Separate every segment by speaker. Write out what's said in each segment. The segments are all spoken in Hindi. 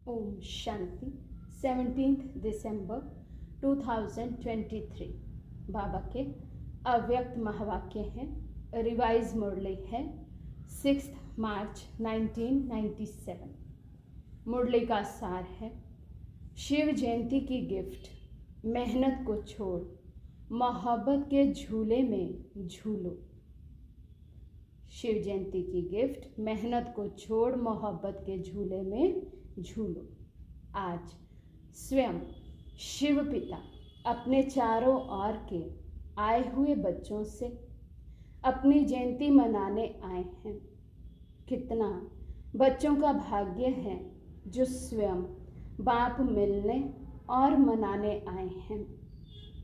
Speaker 1: ओम शांति 17 दिसंबर 2023 बाबा के अव्यक्त महावाक्य हैं। रिवाइज मुरली है 6 मार्च 1997। मुरली का सार है, शिव जयंती की गिफ्ट, मेहनत को छोड़ मोहब्बत के झूले में झूलो। शिव जयंती की गिफ्ट, मेहनत को छोड़ मोहब्बत के झूले में झूलो। आज स्वयं शिव पिता अपने चारों ओर के आए हुए बच्चों से अपनी जयंती मनाने आए हैं। कितना बच्चों का भाग्य है जो स्वयं बाप मिलने और मनाने आए हैं।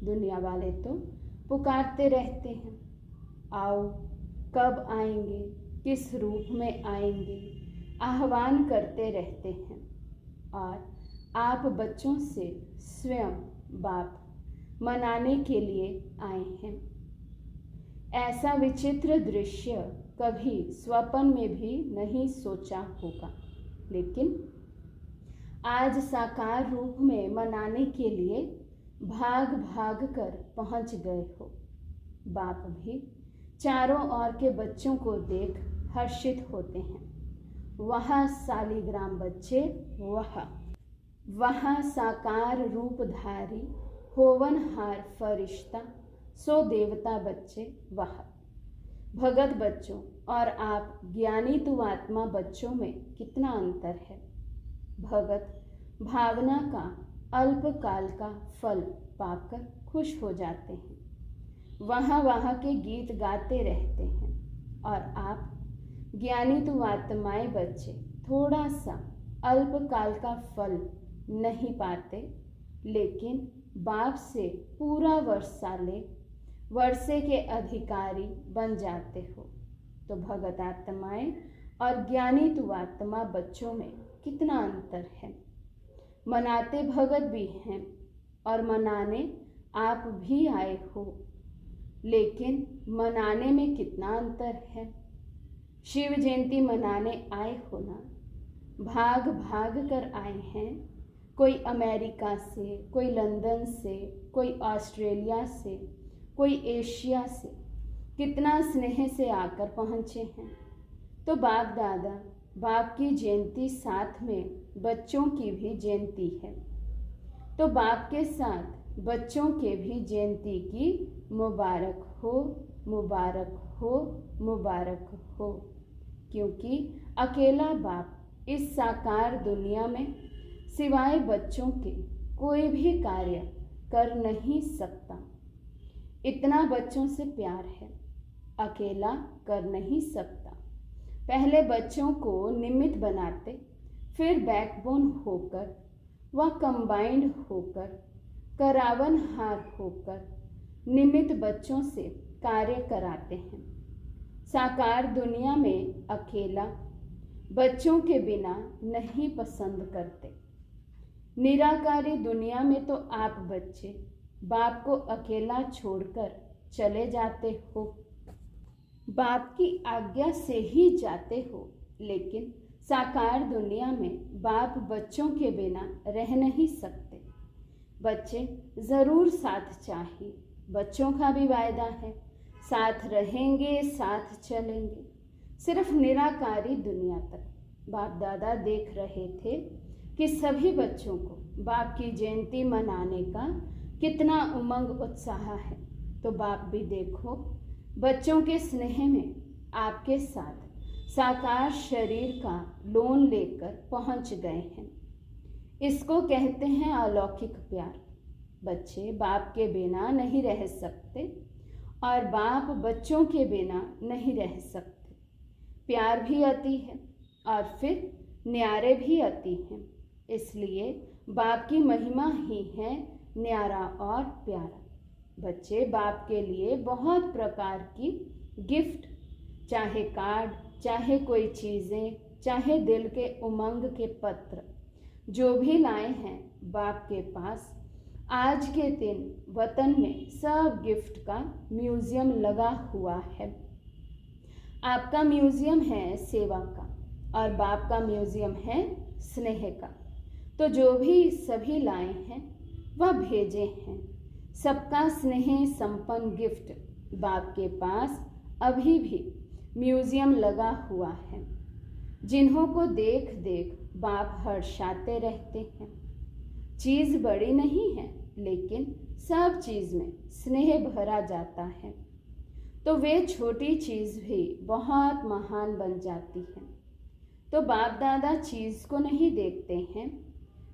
Speaker 1: दुनिया वाले तो पुकारते रहते हैं, आओ, कब आएंगे, किस रूप में आएंगे, आह्वान करते रहते हैं। और आप बच्चों से स्वयं बाप मनाने के लिए आए हैं। ऐसा विचित्र दृश्य कभी स्वप्न में भी नहीं सोचा होगा, लेकिन आज साकार रूप में मनाने के लिए भाग भाग कर पहुंच गए हो। बाप भी चारों ओर के बच्चों को देख हर्षित होते हैं। वह सालिग्राम बच्चे, वह साकार रूपधारी होवनहार फरिश्ता, सो देवता बच्चे, वह भगत बच्चों और आप ज्ञानी तुआत्मा बच्चों में कितना अंतर है। भगत भावना का अल्पकाल का फल पाकर खुश हो जाते हैं, वहाँ के गीत गाते रहते हैं। और आप ज्ञानी तुआत्माएं बच्चे थोड़ा सा अल्पकाल का फल नहीं पाते, लेकिन बाप से पूरा वर्षा ले वर्षे के अधिकारी बन जाते हो। तो भगत आत्माएं और ज्ञानी तुआत्मा बच्चों में कितना अंतर है। मनाते भगत भी हैं और मनाने आप भी आए हो, लेकिन मनाने में कितना अंतर है। शिव जयंती मनाने आए हो ना, भाग भाग कर आए हैं। कोई अमेरिका से, कोई लंदन से, कोई ऑस्ट्रेलिया से, कोई एशिया से, कितना स्नेह से आकर पहुँचे हैं। तो बाप दादा, बाप की जयंती साथ में बच्चों की भी जयंती है, तो बाप के साथ बच्चों के भी जयंती की मुबारक हो, मुबारक हो, मुबारक हो। क्योंकि अकेला बाप इस साकार दुनिया में सिवाय बच्चों के कोई भी कार्य कर नहीं सकता। इतना बच्चों से प्यार है, अकेला कर नहीं सकता। पहले बच्चों को निमित्त बनाते, फिर बैकबोन होकर व कंबाइंड होकर, करावनहार होकर निमित्त बच्चों से कार्य कराते हैं। साकार दुनिया में अकेला बच्चों के बिना नहीं पसंद करते। निराकारी दुनिया में तो आप बच्चे बाप को अकेला छोड़कर चले जाते हो, बाप की आज्ञा से ही जाते हो। लेकिन साकार दुनिया में बाप बच्चों के बिना रह नहीं सकते। बच्चे ज़रूर साथ चाहिए, बच्चों का भी वायदा है, साथ रहेंगे, साथ चलेंगे, सिर्फ निराकारी दुनिया तक। बाप दादा देख रहे थे कि सभी बच्चों को बाप की जयंती मनाने का कितना उमंग उत्साह है। तो बाप भी देखो, बच्चों के स्नेह में आपके साथ साकार शरीर का लोन लेकर पहुंच गए हैं। इसको कहते हैं अलौकिक प्यार। बच्चे बाप के बिना नहीं रह सकते और बाप बच्चों के बिना नहीं रह सकते। प्यार भी अति है और फिर न्यारे भी अति हैं। इसलिए बाप की महिमा ही है न्यारा और प्यारा। बच्चे बाप के लिए बहुत प्रकार की गिफ्ट, चाहे कार्ड, चाहे कोई चीज़ें, चाहे दिल के उमंग के पत्र, जो भी लाए हैं बाप के पास। आज के दिन वतन में सब गिफ्ट का म्यूज़ियम लगा हुआ है। आपका म्यूज़ियम है सेवा का और बाप का म्यूज़ियम है स्नेह का। तो जो भी सभी लाए हैं वह भेजे हैं। सबका स्नेह संपन्न गिफ्ट बाप के पास अभी भी म्यूजियम लगा हुआ है। जिन्हों को देख देख बाप हर्षाते रहते हैं। चीज़ बड़ी नहीं है, लेकिन सब चीज़ में स्नेह भरा जाता है, तो वे छोटी चीज़ भी बहुत महान बन जाती है। तो बाप दादा चीज़ को नहीं देखते हैं,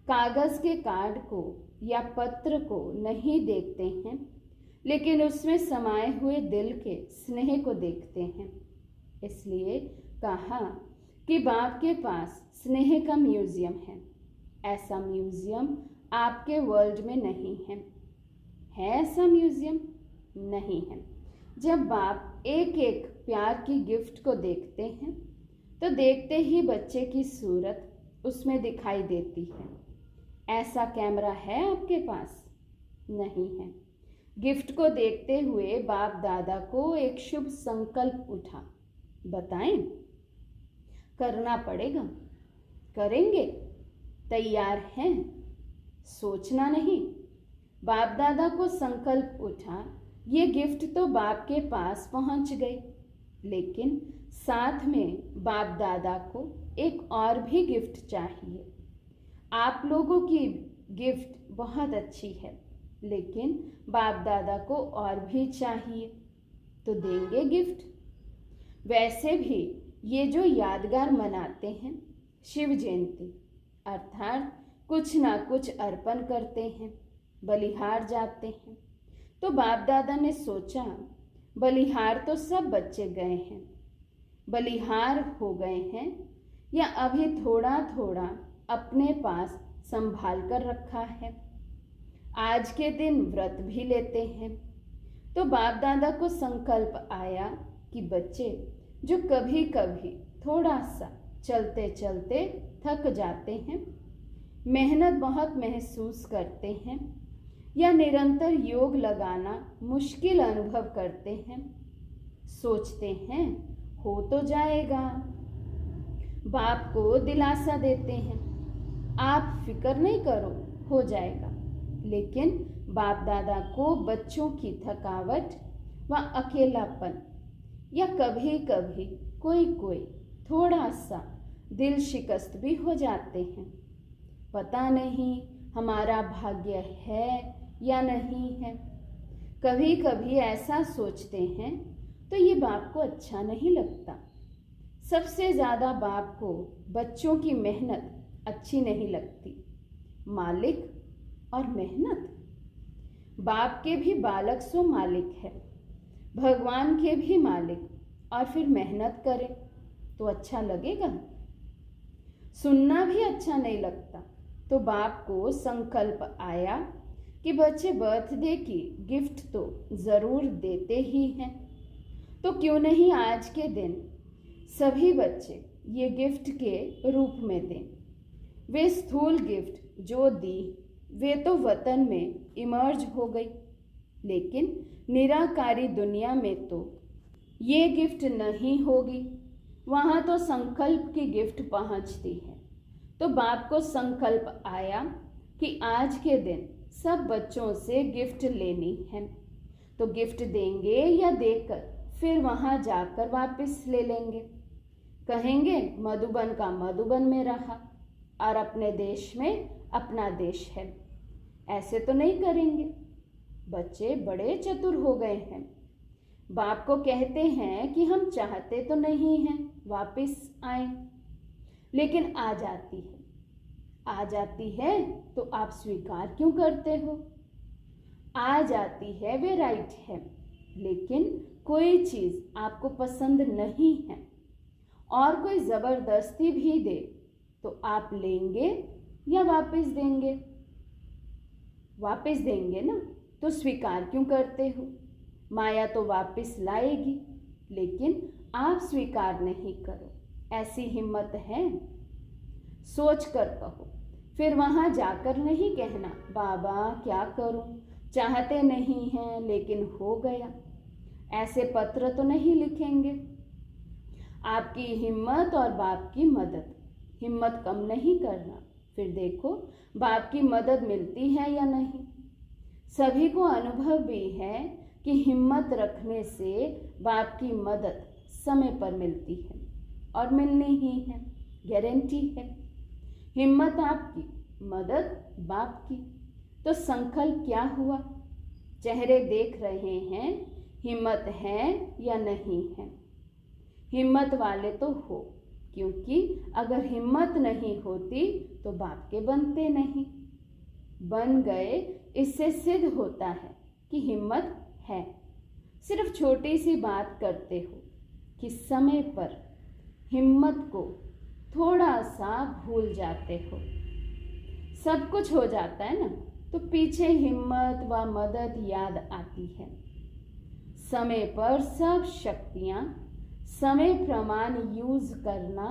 Speaker 1: कागज़ के कार्ड को या पत्र को नहीं देखते हैं, लेकिन उसमें समाये हुए दिल के स्नेह को देखते हैं। इसलिए कहा कि बाप के पास स्नेह का म्यूजियम है। ऐसा म्यूजियम आपके वर्ल्ड में नहीं है। ऐसा म्यूजियम नहीं है। जब बाप एक एक प्यार की गिफ्ट को देखते हैं तो देखते ही बच्चे की सूरत उसमें दिखाई देती है। ऐसा कैमरा है आपके पास? नहीं है। गिफ्ट को देखते हुए बाप दादा को एक शुभ संकल्प उठा। बताएं? करना पड़ेगा। करेंगे? तैयार हैं? सोचना नहीं। बाप दादा को संकल्प उठा, ये गिफ्ट तो बाप के पास पहुंच गई, लेकिन साथ में बाप दादा को एक और भी गिफ्ट चाहिए। आप लोगों की गिफ्ट बहुत अच्छी है, लेकिन बाप दादा को और भी चाहिए, तो देंगे गिफ्ट। वैसे भी ये जो यादगार मनाते हैं शिव जयंती, अर्थात कुछ ना कुछ अर्पण करते हैं, बलिहार जाते हैं, तो बाप दादा ने सोचा बलिहार तो सब बच्चे गए हैं, बलिहार हो गए हैं या अभी थोड़ा थोड़ा अपने पास संभाल कर रखा है। आज के दिन व्रत भी लेते हैं। तो बाप दादा को संकल्प आया कि बच्चे जो कभी कभी थोड़ा सा चलते चलते थक जाते हैं, मेहनत बहुत महसूस करते हैं या निरंतर योग लगाना मुश्किल अनुभव करते हैं, सोचते हैं हो तो जाएगा, बाप को दिलासा देते हैं, आप फिक्र नहीं करो, हो जाएगा। लेकिन बाप दादा को बच्चों की थकावट व अकेलापन या कभी कभी कोई थोड़ा सा दिल शिकस्त भी हो जाते हैं। पता नहीं हमारा भाग्य है या नहीं है। कभी कभी ऐसा सोचते हैं तो ये बाप को अच्छा नहीं लगता। सबसे ज़्यादा बाप को बच्चों की मेहनत अच्छी नहीं लगती। मालिक और मेहनत। बाप के भी बालक सो मालिक है, भगवान के भी मालिक, और फिर मेहनत करें तो अच्छा लगेगा? सुनना भी अच्छा नहीं लगता। तो बाप को संकल्प आया कि बच्चे बर्थडे की गिफ्ट तो ज़रूर देते ही हैं, तो क्यों नहीं आज के दिन सभी बच्चे ये गिफ्ट के रूप में दें। वे स्थूल गिफ्ट जो दी वे तो वतन में इमर्ज हो गई, लेकिन निराकारी दुनिया में तो ये गिफ्ट नहीं होगी। वहाँ तो संकल्प की गिफ्ट पहुँचती है। तो बाप को संकल्प आया कि आज के दिन सब बच्चों से गिफ्ट लेनी है, तो गिफ्ट देंगे या देकर फिर वहाँ जाकर वापस ले लेंगे। कहेंगे मधुबन का मधुबन में रहा और अपने देश में अपना देश है। ऐसे तो नहीं करेंगे। बच्चे बड़े चतुर हो गए हैं। बाप को कहते हैं कि हम चाहते तो नहीं हैं वापस आए, लेकिन आ जाती है। आ जाती है तो आप स्वीकार क्यों करते हो? आ जाती है वे राइट है, लेकिन कोई चीज़ आपको पसंद नहीं है और कोई ज़बरदस्ती भी दे तो आप लेंगे या वापस देंगे? वापस देंगे ना, तो स्वीकार क्यों करते हो? माया तो वापस लाएगी, लेकिन आप स्वीकार नहीं करो। ऐसी हिम्मत है? सोच कर कहो। फिर वहाँ जाकर नहीं कहना बाबा क्या करूँ, चाहते नहीं हैं लेकिन हो गया। ऐसे पत्र तो नहीं लिखेंगे। आपकी हिम्मत और बाप की मदद। हिम्मत कम नहीं करना, फिर देखो बाप की मदद मिलती है या नहीं। सभी को अनुभव भी है कि हिम्मत रखने से बाप की मदद समय पर मिलती है और मिलनी ही है, गारंटी है। हिम्मत आपकी, मदद बाप की। तो संकल्प क्या हुआ? चेहरे देख रहे हैं, हिम्मत है या नहीं है। हिम्मत वाले तो हो, क्योंकि अगर हिम्मत नहीं होती तो बाप के बनते नहीं। बन गए, इससे सिद्ध होता है कि हिम्मत है। सिर्फ छोटी सी बात करते हो कि समय पर हिम्मत को थोड़ा सा भूल जाते हो। सब कुछ हो जाता है ना, तो पीछे हिम्मत व मदद याद आती है। समय पर सब शक्तियां समय प्रमाण यूज करना,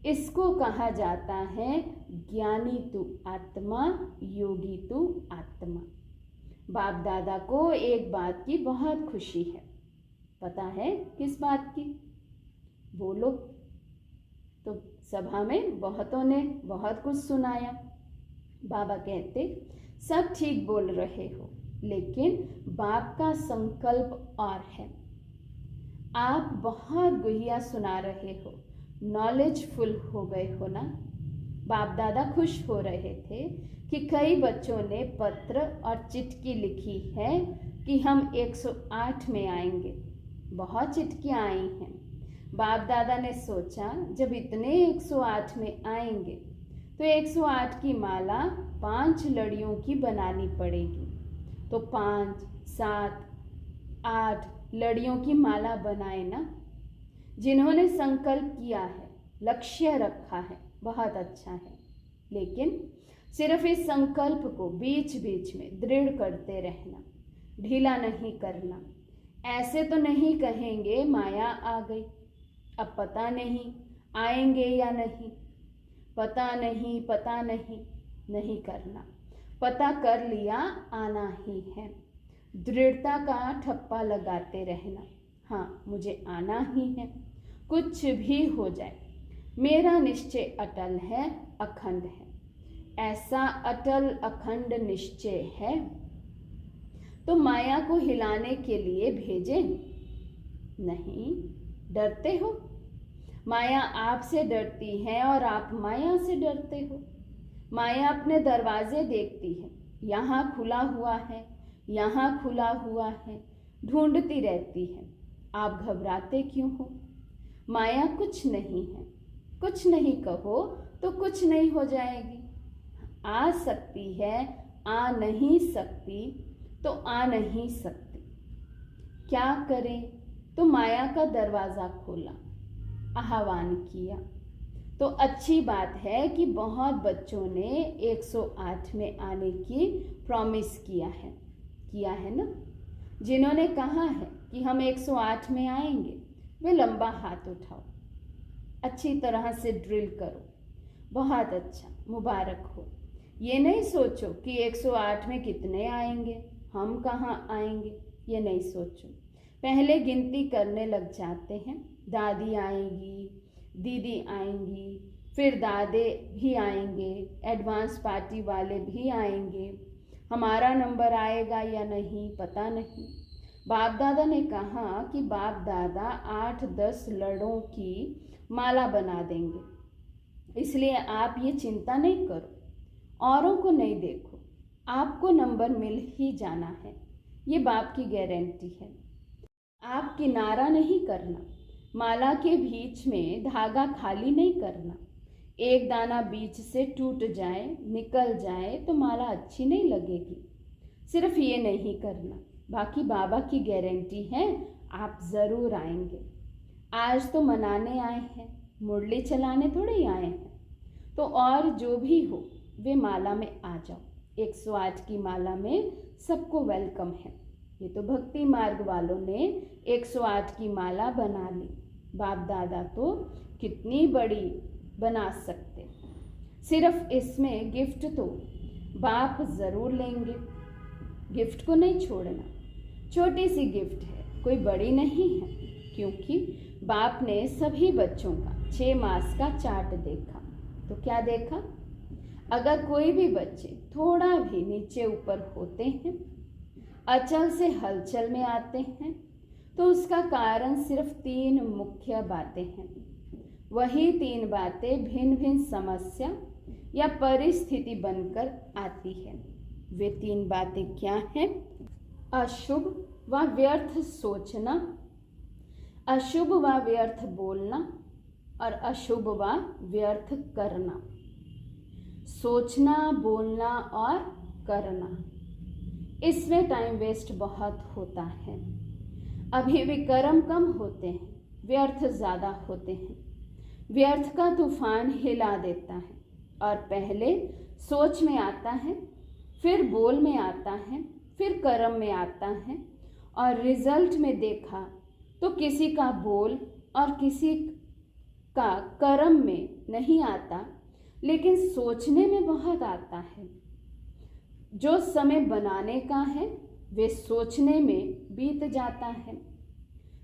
Speaker 1: इसको कहा जाता है ज्ञानी तू आत्मा, योगी तू आत्मा। बाप दादा को एक बात की बहुत खुशी है। पता है किस बात की? बोलो। तो सभा में बहुतों ने बहुत कुछ सुनाया। बाबा कहते, सब ठीक बोल रहे हो, लेकिन बाप का संकल्प और है। आप बहुत गुहिया सुना रहे हो, नॉलेजफुल हो गए हो ना। बाप दादा खुश हो रहे थे कि कई बच्चों ने पत्र और चिट्ठी लिखी है कि हम 108 में आएंगे। बहुत चिट्ठियाँ आई हैं। बाप दादा ने सोचा जब इतने 108 में आएंगे तो 108 की माला 5 लड़ियों की बनानी पड़ेगी। तो 5, 7, 8 लड़ियों की माला बनाए ना। जिन्होंने संकल्प किया है, लक्ष्य रखा है, बहुत अच्छा है, लेकिन सिर्फ इस संकल्प को बीच बीच में दृढ़ करते रहना, ढीला नहीं करना। ऐसे तो नहीं कहेंगे माया आ गई, अब पता नहीं आएंगे या नहीं, पता नहीं नहीं करना। पता कर लिया, आना ही है। दृढ़ता का ठप्पा लगाते रहना, हाँ मुझे आना ही है, कुछ भी हो जाए। मेरा निश्चय अटल है, अखंड है। ऐसा अटल अखंड निश्चय है तो माया को हिलाने के लिए भेजे नहीं। डरते हो? माया आपसे डरती है और आप माया से डरते हो। माया अपने दरवाजे देखती है, यहाँ खुला हुआ है, यहाँ खुला हुआ है, ढूंढती रहती है। आप घबराते क्यों हो? माया कुछ नहीं है। कुछ नहीं कहो तो कुछ नहीं हो जाएगी। आ सकती है, आ नहीं सकती तो आ नहीं सकती। क्या करें? तो माया का दरवाज़ा खोला, आह्वान किया। तो अच्छी बात है कि बहुत बच्चों ने 108 में आने की प्रॉमिस किया है ना। जिन्होंने कहा है कि हम 108 में आएंगे, वे लंबा हाथ उठाओ। अच्छी तरह से ड्रिल करो। बहुत अच्छा, मुबारक हो। ये नहीं सोचो कि 108 में कितने आएंगे, हम कहाँ आएंगे, ये नहीं सोचो। पहले गिनती करने लग जाते हैं। दादी आएंगी, दीदी आएंगी, फिर दादे भी आएंगे, एडवांस पार्टी वाले भी आएंगे। हमारा नंबर आएगा या नहीं पता नहीं। बाप दादा ने कहा कि बाप दादा 8-10 लड़ों की माला बना देंगे, इसलिए आप ये चिंता नहीं करो, औरों को नहीं देखो, आपको नंबर मिल ही जाना है। ये बाप की गारंटी है। आप किनारा नहीं करना, माला के बीच में धागा खाली नहीं करना। एक दाना बीच से टूट जाए, निकल जाए तो माला अच्छी नहीं लगेगी। सिर्फ ये नहीं करना, बाकी बाबा की गारंटी है आप ज़रूर आएंगे। आज तो मनाने आए हैं, मुरली चलाने थोड़े ही आए हैं। तो और जो भी हो वे माला में आ जाओ। 108 की माला में सबको वेलकम है। ये तो भक्ति मार्ग वालों ने 108 की माला बना ली। बाप दादा तो कितनी बड़ी बना सकते। सिर्फ इसमें गिफ्ट तो बाप ज़रूर लेंगे, गिफ्ट को नहीं छोड़ना। छोटी सी गिफ्ट है, कोई बड़ी नहीं है, क्योंकि बाप ने सभी बच्चों का 6 मास का चार्ट देखा। तो क्या देखा? अगर कोई भी बच्चे थोड़ा भी नीचे ऊपर होते हैं, अचल से हलचल में आते हैं, तो उसका कारण सिर्फ 3 मुख्य बातें हैं। वही 3 बातें भिन्न भिन्न समस्या या परिस्थिति बनकर आती है। वे 3 बातें क्या हैं? अशुभ व व्यर्थ सोचना, अशुभ व व्यर्थ बोलना और अशुभ व व्यर्थ करना। सोचना, बोलना और करना, इसमें टाइम वेस्ट बहुत होता है। अभी विक्रम कम होते हैं, व्यर्थ ज़्यादा होते हैं। व्यर्थ का तूफान हिला देता है और पहले सोच में आता है, फिर बोल में आता है, फिर कर्म में आता है और रिजल्ट में देखा तो किसी का बोल और किसी का कर्म में नहीं आता, लेकिन सोचने में बहुत आता है। जो समय बनाने का है वे सोचने में बीत जाता है।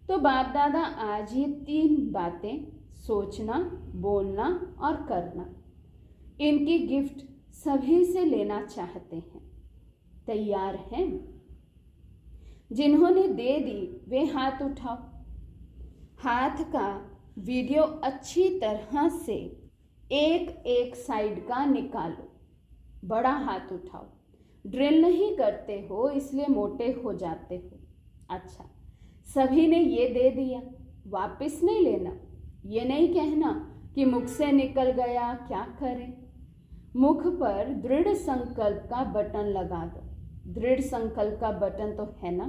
Speaker 1: तो बाप दादा आज ये 3 बातें, सोचना, बोलना और करना, इनकी गिफ्ट सभी से लेना चाहते हैं। तैयार हैं? जिन्होंने दे दी वे हाथ उठाओ। हाथ का वीडियो अच्छी तरह से एक साइड का निकालो। बड़ा हाथ उठाओ। ड्रिल नहीं करते हो इसलिए मोटे हो जाते हो। अच्छा, सभी ने ये दे दिया, वापस नहीं लेना। ये नहीं कहना कि मुख से निकल गया, क्या करें। मुख पर दृढ़ संकल्प का बटन लगा दो। दृढ़ संकल्प का बटन तो है ना,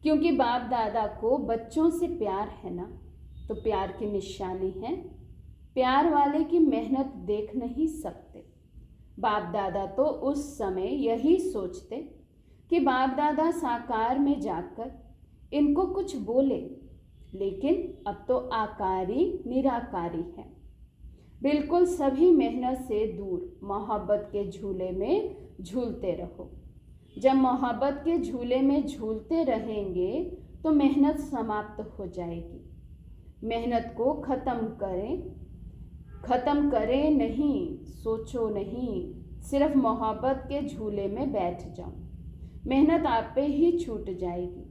Speaker 1: क्योंकि बाप दादा को बच्चों से प्यार है ना, तो प्यार की निशानी है। प्यार वाले की मेहनत देख नहीं सकते। बाप दादा तो उस समय यही सोचते कि बाप दादा साकार में जाकर इनको कुछ बोले, लेकिन अब तो आकारी निराकारी है। बिल्कुल सभी मेहनत से दूर मोहब्बत के झूले में झूलते रहो। जब मोहब्बत के झूले में झूलते रहेंगे तो मेहनत समाप्त हो जाएगी। मेहनत को खत्म करें नहीं, सोचो नहीं, सिर्फ मोहब्बत के झूले में बैठ जाओ। मेहनत आप पे ही छूट जाएगी।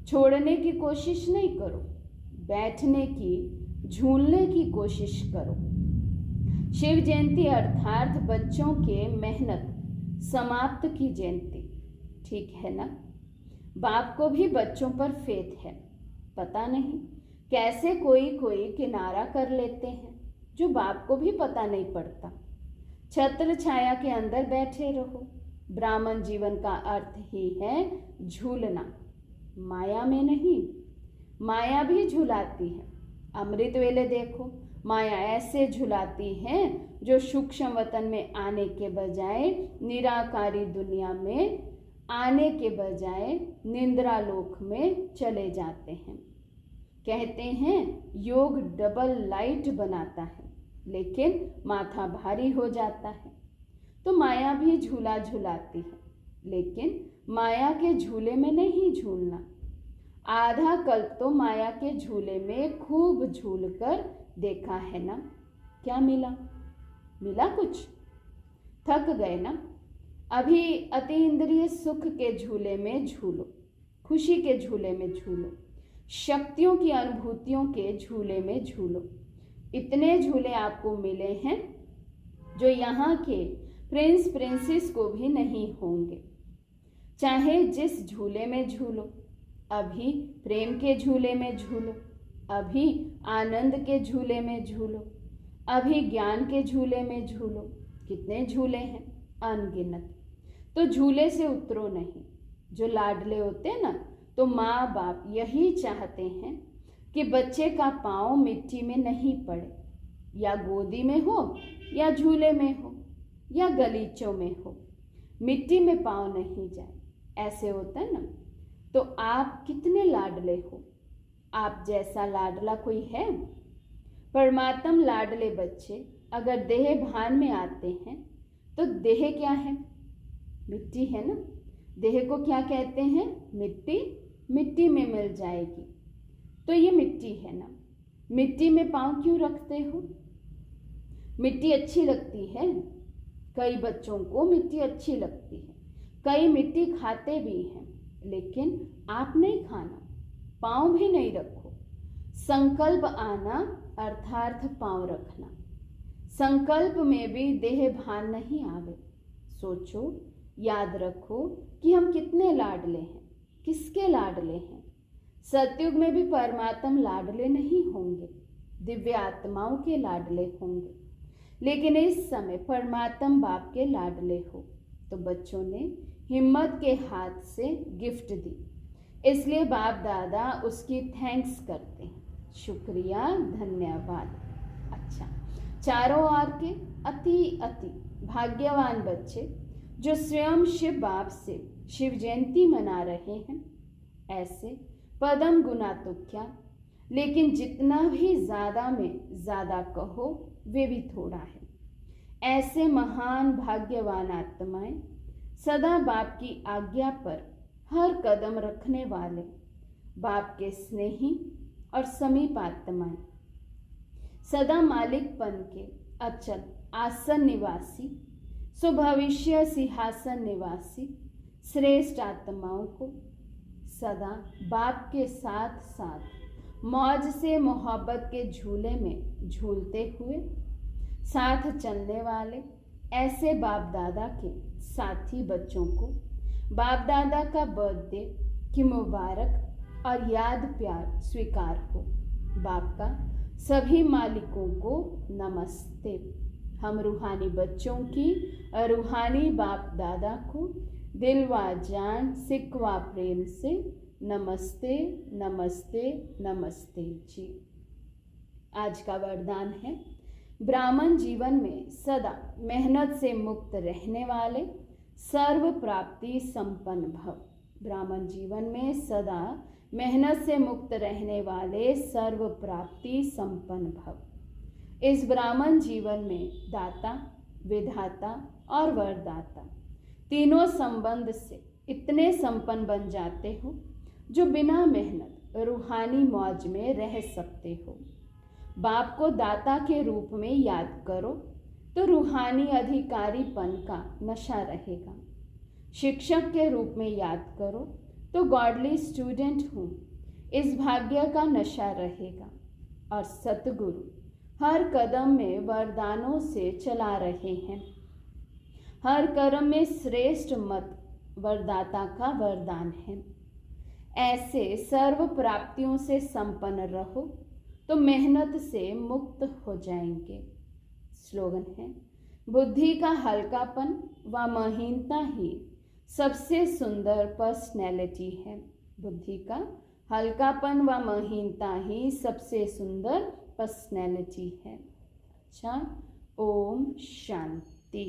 Speaker 1: छोड़ने की कोशिश नहीं करो, बैठने की, झूलने की कोशिश करो। शिव जयंती अर्थात बच्चों के मेहनत समाप्त की जयंती, ठीक है ना। बाप को भी बच्चों पर फेथ है। पता नहीं कैसे कोई किनारा कर लेते हैं, जो बाप को भी पता नहीं पड़ता। छत्र छाया के अंदर बैठे रहो। ब्राह्मण जीवन का अर्थ ही है झूलना, माया में नहीं। माया भी झुलाती है। अमृत वेले देखो, माया ऐसे झुलाती है जो सूक्ष्म वतन में आने के बजाय, निराकारी दुनिया में आने के बजाय निंद्रा लोक में चले जाते हैं। कहते हैं योग डबल लाइट बनाता है, लेकिन माथा भारी हो जाता है। तो माया भी झूला झुलाती है, लेकिन माया के झूले में नहीं झूलना। आधा कल्प तो माया के झूले में खूब झूल कर देखा है ना। क्या मिला? मिला कुछ? थक गए ना। अभी अति इंद्रिय सुख के झूले में झूलो, खुशी के झूले में झूलो, शक्तियों की अनुभूतियों के झूले में झूलो। इतने झूले आपको मिले हैं जो यहाँ के प्रिंस प्रिंसेस को भी नहीं होंगे। चाहे जिस झूले में झूलो, अभी प्रेम के झूले में झूलो, अभी आनंद के झूले में झूलो, अभी ज्ञान के झूले में झूलो। कितने झूले हैं? अनगिनत। तो झूले से उतरो नहीं। जो लाडले होते हैं ना, तो माँ बाप यही चाहते हैं कि बच्चे का पाँव मिट्टी में नहीं पड़े, या गोदी में हो या झूले में हो या गलीचों में हो, मिट्टी में पाँव नहीं जाए। ऐसे होता है ना। तो आप कितने लाडले हो? आप जैसा लाडला कोई है? परमात्म लाडले बच्चे अगर देह भान में आते हैं तो देह क्या है? मिट्टी है ना। देह को क्या कहते हैं? मिट्टी। मिट्टी में मिल जाएगी। तो ये मिट्टी है ना। मिट्टी में पाँव क्यों रखते हो? मिट्टी अच्छी लगती है? कई बच्चों को मिट्टी अच्छी लगती है, कई मिट्टी खाते भी हैं, लेकिन आप नहीं खाना, पाँव भी नहीं रखो। संकल्प आना अर्थार्थ पाँव रखना। संकल्प में भी देह भान नहीं आवे। सोचो, याद रखो कि हम कितने लाडले हैं, किसके लाडले हैं। सतयुग में भी परमात्मा लाडले नहीं होंगे, दिव्य आत्माओं के लाडले होंगे, लेकिन इस समय परमात्मा बाप के लाडले हो। तो बच्चों ने हिम्मत के हाथ से गिफ्ट दी, इसलिए बाप दादा उसकी थैंक्स करते हैं। शुक्रिया, धन्यवाद। अच्छा, चारों ओर के अति अति भाग्यवान बच्चे जो स्वयं शिव बाप से शिव जयंती मना रहे हैं, ऐसे पदम गुना तो क्या, लेकिन जितना भी ज़्यादा में ज़्यादा कहो वे भी थोड़ा है। ऐसे महान भाग्यवान आत्माएं, सदा बाप की आज्ञा पर हर कदम रखने वाले, बाप के स्नेही और समीप आत्माएं, सदा मालिकपन के अचल आसन निवासी, सो भविष्य सिंहासन निवासी श्रेष्ठ आत्माओं को सदा बाप के साथ साथ मौज से मोहब्बत के झूले में झूलते हुए साथ चलने वाले ऐसे बाप दादा के साथी बच्चों को बाप दादा का बर्थडे की मुबारक और याद प्यार स्वीकार हो। बाप का सभी मालिकों को नमस्ते। हम रूहानी बच्चों की और रूहानी बाप दादा को दिल व जान सिक व प्रेम से नमस्ते नमस्ते नमस्ते जी। आज का वरदान है, ब्राह्मण जीवन में सदा मेहनत से मुक्त रहने वाले सर्व प्राप्ति संपन्न भव। ब्राह्मण जीवन में सदा मेहनत से मुक्त रहने वाले सर्व प्राप्ति संपन्न भव। इस ब्राह्मण जीवन में दाता, विधाता और वरदाता तीनों संबंध से इतने संपन्न बन जाते हो जो बिना मेहनत रूहानी मौज में रह सकते हो। बाप को दाता के रूप में याद करो तो रूहानी अधिकारीपन का नशा रहेगा। शिक्षक के रूप में याद करो तो गॉडली स्टूडेंट हूँ, इस भाग्य का नशा रहेगा। और सतगुरु हर कदम में वरदानों से चला रहे हैं। हर कर्म में श्रेष्ठ मत वरदाता का वरदान है। ऐसे सर्व प्राप्तियों से संपन्न रहो तो मेहनत से मुक्त हो जाएंगे। स्लोगन है, बुद्धि का हल्कापन व महीनता ही सबसे सुंदर पर्सनैलिटी है। बुद्धि का हल्कापन व महीनता ही सबसे सुंदर पर्सनैलिटी है। अच्छा, ओम शांति।